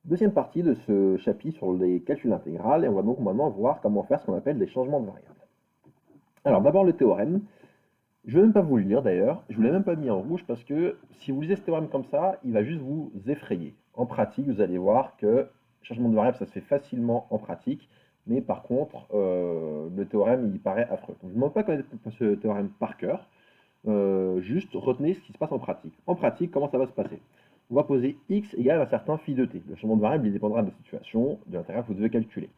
Deuxième partie de ce chapitre sur les calculs intégrales, et on va donc maintenant voir comment faire ce qu'on appelle des changements de variables. Alors d'abord le théorème, je ne vais même pas vous le lire d'ailleurs, je ne vous l'ai même pas mis en rouge parce que si vous lisez ce théorème comme ça, il va juste vous effrayer. En pratique, vous allez voir que changement de variable, ça se fait facilement en pratique, mais par contre, le théorème, il paraît affreux. Donc, je ne vous demande pas de connaître ce théorème par cœur, juste retenez ce qui se passe en pratique. En pratique, comment ça va se passer? On va poser x égale un certain phi de t. Le changement de variable, il dépendra de la situation, de l'intégral que vous devez calculer.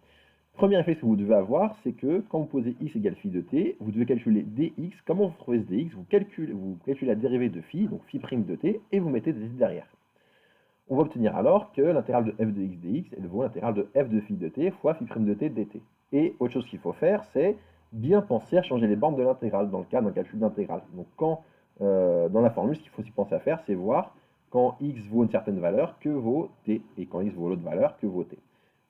Premier réflexe que vous devez avoir, c'est que quand vous posez x égale phi de t, vous devez calculer dx. Comment vous trouvez ce dx? Vous calculez la dérivée de phi, donc phi prime de t, et vous mettez des t derrière. On va obtenir alors que l'intégrale de f de x dx est le vaut l'intégrale de f de phi de t fois phi prime de t dt. Et autre chose qu'il faut faire, c'est bien penser à changer les bornes de l'intégrale dans le cas d'un calcul d'intégrale. Donc dans la formule, ce qu'il faut aussi penser à faire, c'est voir quand x vaut une certaine valeur, que vaut t, et quand x vaut l'autre valeur, que vaut t.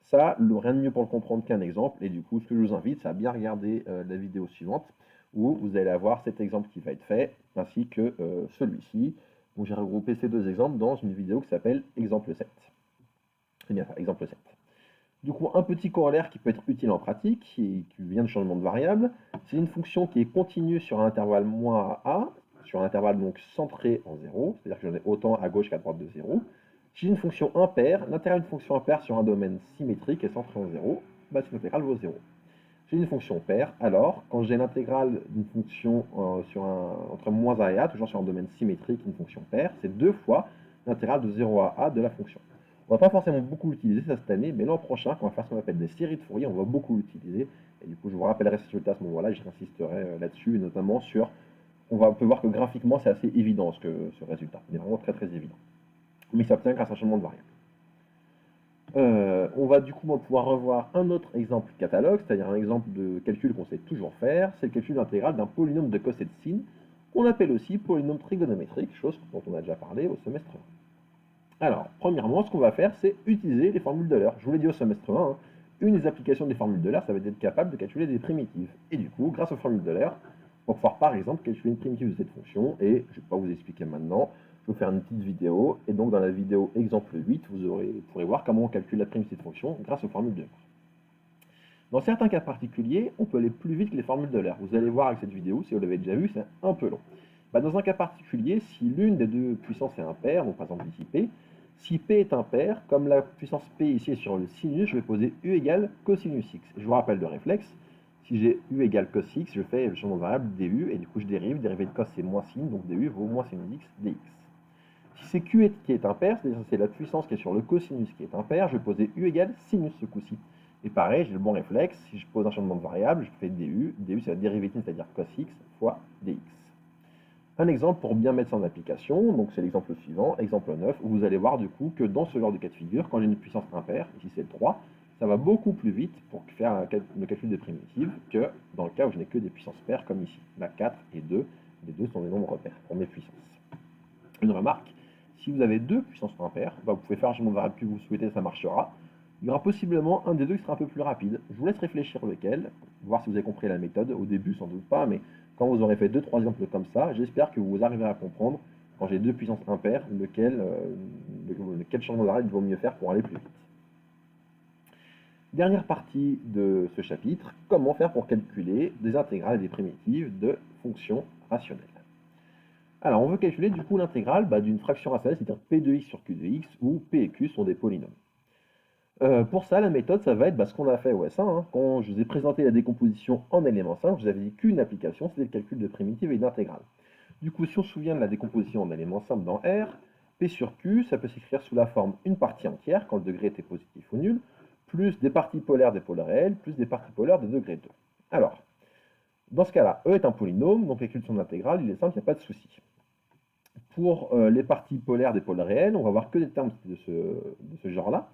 Ça, rien de mieux pour le comprendre qu'un exemple, et du coup, ce que je vous invite, c'est à bien regarder la vidéo suivante, où vous allez avoir cet exemple qui va être fait, ainsi que celui-ci. Donc j'ai regroupé ces deux exemples dans une vidéo qui s'appelle exemple 7. C'est bien ça, exemple 7. Du coup, un petit corollaire qui peut être utile en pratique, et qui vient de changement de variable, c'est une fonction qui est continue sur un intervalle moins à a, sur un intervalle donc centré en 0, c'est-à-dire que j'en ai autant à gauche qu'à droite de 0. J'ai une fonction impaire, l'intérieur d'une fonction impaire sur un domaine symétrique est centré en 0, bah, cette intégrale vaut 0. J'ai une fonction paire, alors quand j'ai l'intégrale d'une fonction entre moins a et a, toujours sur un domaine symétrique, une fonction paire, c'est deux fois l'intégrale de 0 à a de la fonction. On ne va pas forcément beaucoup l'utiliser ça cette année, mais l'an prochain, quand on va faire ce qu'on appelle des séries de Fourier, on va beaucoup l'utiliser. Et du coup, je vous rappellerai ce résultat à ce moment-là, j'insisterai là-dessus, et notamment sur... On peut voir que graphiquement, c'est assez évident ce résultat. Il est vraiment très très évident. Mais il s'obtient grâce à un changement de variable. On va du coup pouvoir revoir un autre exemple catalogue, c'est-à-dire un exemple de calcul qu'on sait toujours faire, c'est le calcul intégral d'un polynôme de cos et de sin, qu'on appelle aussi polynôme trigonométrique, chose dont on a déjà parlé au semestre 1. Alors, premièrement, ce qu'on va faire, c'est utiliser les formules d'Euler. Je vous l'ai dit au semestre 1, hein, une des applications des formules d'Euler, ça va être capable de calculer des primitives. Et du coup, grâce aux formules d'Euler, on va pouvoir par exemple calculer une primitive de cette fonction, et je ne vais pas vous expliquer maintenant, je vais vous faire une petite vidéo, et donc dans la vidéo exemple 8, vous pourrez voir comment on calcule la primitive de cette fonction grâce aux formules d'Euler. Dans certains cas particuliers, on peut aller plus vite que les formules d'Euler. Vous allez voir avec cette vidéo, si vous l'avez déjà vu, c'est un peu long. Dans un cas particulier, si l'une des deux puissances est impaire, donc par exemple ici P, si P est impair, comme la puissance P ici est sur le sinus, je vais poser U égale cosinus X. Je vous rappelle le réflexe, si j'ai U égale cos X, je fais le changement de variable DU, et du coup je dérive, dérivé de cos c'est moins sin, donc DU vaut moins sinus X dx. Si c'est Q qui est impair, c'est-à-dire c'est la puissance qui est sur le cosinus qui est impair, je vais poser U égale sinus ce coup-ci. Et pareil, j'ai le bon réflexe, si je pose un changement de variable, je fais DU, DU c'est la dérivative, c'est-à-dire cos X fois dx. Un exemple pour bien mettre ça en application, donc c'est l'exemple suivant, exemple 9, où vous allez voir du coup que dans ce genre de cas de figure, quand j'ai une puissance impaire, ici c'est le 3, ça va beaucoup plus vite pour faire le calcul des primitives que dans le cas où je n'ai que des puissances paires comme ici. La 4 et 2, les deux sont des nombres paires pour mes puissances. Une remarque, si vous avez deux puissances impaires, vous pouvez faire un changement de variable que vous souhaitez, ça marchera. Il y aura possiblement un des deux qui sera un peu plus rapide. Je vous laisse réfléchir lequel, voir si vous avez compris la méthode. Au début, sans doute pas, mais quand vous aurez fait 2-3 exemples comme ça, j'espère que vous arriverez à comprendre, quand j'ai deux puissances impaires, lequel changement de variable il vaut mieux faire pour aller plus vite. Dernière partie de ce chapitre, comment faire pour calculer des intégrales et des primitives de fonctions rationnelles. Alors, on veut calculer du coup l'intégrale d'une fraction rationnelle, c'est-à-dire P de x sur Q de x, où P et Q sont des polynômes. Pour ça, la méthode, ça va être ce qu'on a fait au S1. Hein. Quand je vous ai présenté la décomposition en éléments simples, je vous avais dit qu'une application, c'était le calcul de primitives et d'intégrales. Du coup, si on se souvient de la décomposition en éléments simples dans R, P sur Q, ça peut s'écrire sous la forme une partie entière, quand le degré était positif ou nul, plus des parties polaires des pôles réels, plus des parties polaires de degré 2. Alors, dans ce cas-là, E est un polynôme, donc calcul de son intégrale, il est simple, il n'y a pas de souci. Pour les parties polaires des pôles réels, on va voir que des termes de ce genre-là.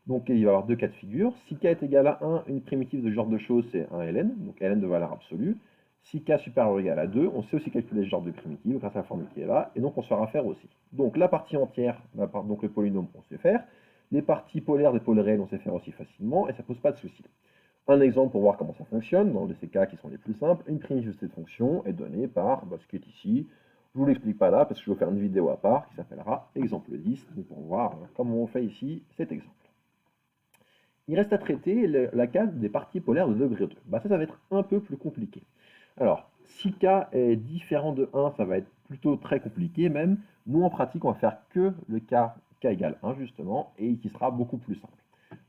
Donc il va y avoir deux cas de figure. Si k est égal à 1, une primitive de ce genre de choses, c'est un ln, donc ln de valeur absolue. Si k supérieur ou égal à 2, on sait aussi calculer ce genre de primitive grâce à la formule qui est là, et donc on saura faire aussi. Donc la partie entière, donc le polynôme, on sait faire. Les parties polaires des pôles réels, on sait faire aussi facilement, et ça ne pose pas de souci. Un exemple pour voir comment ça fonctionne, dans ces cas qui sont les plus simples, une primitive de cette fonction est donnée par ce qui est ici. Je ne vous l'explique pas là, parce que je vais faire une vidéo à part qui s'appellera exemple 10, pour voir comment on fait ici cet exemple. Il reste à traiter la cas des parties polaires de degré 2. Bah ça va être un peu plus compliqué. Alors, si k est différent de 1, ça va être plutôt très compliqué même. Nous, en pratique, on va faire que le cas k égale 1, justement, et qui sera beaucoup plus simple.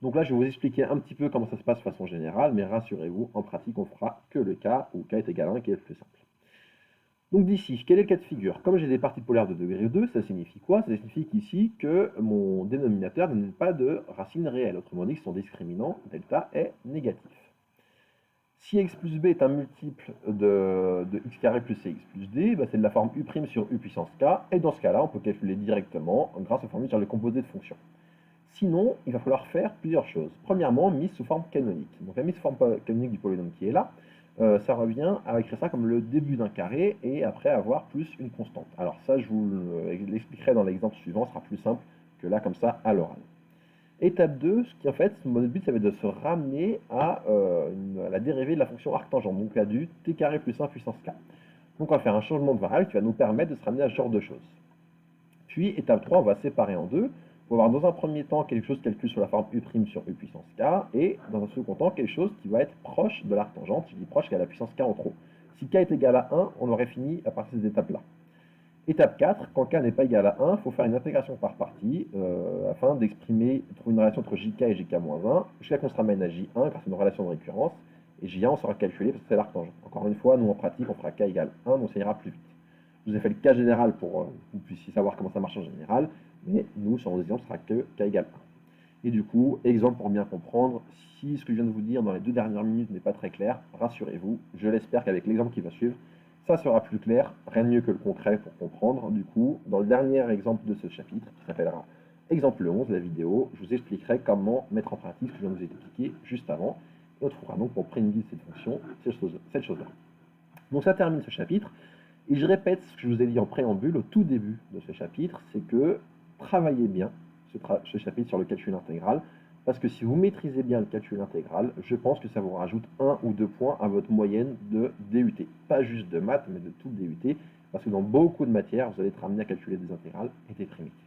Donc là, je vais vous expliquer un petit peu comment ça se passe de façon générale, mais rassurez-vous, en pratique, on fera que le cas où k est égal à 1, qui est le plus simple. Donc d'ici, quel est le cas de figure? Comme j'ai des parties polaires de degré 2, ça signifie quoi? Ça signifie qu'ici que mon dénominateur n'est pas de racine réelle. Autrement dit, que son discriminant, delta, est négatif. Si x plus b est un multiple de x carré plus cx plus d, bah c'est de la forme u' sur u puissance k, et dans ce cas-là, on peut calculer directement grâce aux formules sur les composés de fonctions. Sinon, il va falloir faire plusieurs choses. Premièrement, mise sous forme canonique. Donc la mise sous forme canonique du polynôme qui est là, ça revient à écrire ça comme le début d'un carré et après avoir plus une constante. Alors ça, je vous l'expliquerai dans l'exemple suivant, ce sera plus simple que là, comme ça, à l'oral. Étape 2, ce qui en fait, mon but, ça va être de se ramener à la dérivée de la fonction arctangente, donc à du t carré plus 1 puissance k. Donc on va faire un changement de variable qui va nous permettre de se ramener à ce genre de choses. Puis, étape 3, on va séparer en deux. On va avoir dans un premier temps quelque chose calculé sur la forme u' sur u puissance k, et dans un second temps quelque chose qui va être proche de l'arctangente, je dis proche qu'à la puissance k en trop. Si k est égal à 1, on aurait fini à partir de cette étape-là. Étape 4, quand k n'est pas égal à 1, il faut faire une intégration par partie afin d'exprimer, trouver une relation entre jk et jk-1, jusqu'à qu'on se ramène à j1 grâce à une relation de récurrence, et j1 on saura calculer parce que c'est l'arctangente. Encore une fois, nous en pratique, on fera k égale 1, donc ça ira plus vite. Je vous ai fait le cas général pour que vous puissiez savoir comment ça marche en général, mais nous, sur nos exemples, ce sera que k égale 1. Et du coup, exemple pour bien comprendre, si ce que je viens de vous dire dans les 2 dernières minutes n'est pas très clair, rassurez-vous, je l'espère qu'avec l'exemple qui va suivre, ça sera plus clair, rien de mieux que le concret pour comprendre. Du coup, dans le dernier exemple de ce chapitre, qui s'appellera exemple 11, la vidéo, je vous expliquerai comment mettre en pratique ce que je viens de vous expliquer juste avant, et on trouvera donc pour préminer cette fonction, cette chose-là. Donc ça termine ce chapitre. Et je répète ce que je vous ai dit en préambule au tout début de ce chapitre, c'est que travaillez bien ce chapitre sur le calcul intégral, parce que si vous maîtrisez bien le calcul intégral, je pense que ça vous rajoute 1 ou 2 points à votre moyenne de DUT. Pas juste de maths, mais de tout DUT, parce que dans beaucoup de matières, vous allez être amené à calculer des intégrales et des primitives.